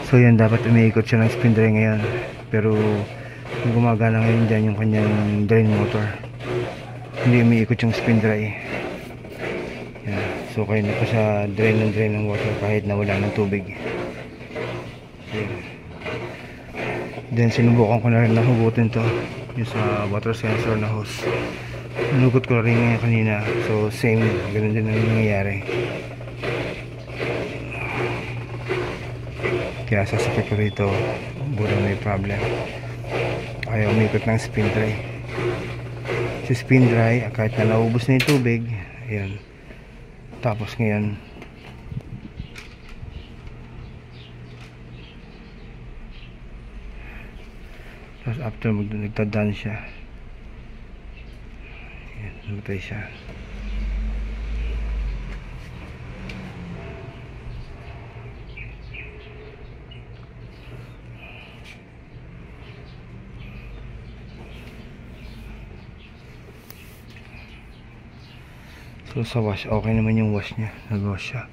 So yan, dapat umiikot siya ng spin dry ngayon, pero yung gumagana ngayon dyan yung kanyang drain motor, hindi umiikot yung spin dry. Yan. So kaya na pa siya drain ng water kahit na wala ng tubig. Okay. Then sinubukan ko na rin na hugutin to yung sa water sensor na hose. Nanugot ko rin ngayon kanina, so same, ganun din ang nangyayari. Kaya sasakit ko rito, burang may problem. Ayaw umikot ng spin dry. Si spin dry, kahit na naubos na yung tubig, ayan. Tapos ngayon, tapos after nagtadaan siya, ayan, namatay siya. So sa wash, okay naman yung wash niya, nag-wash siya.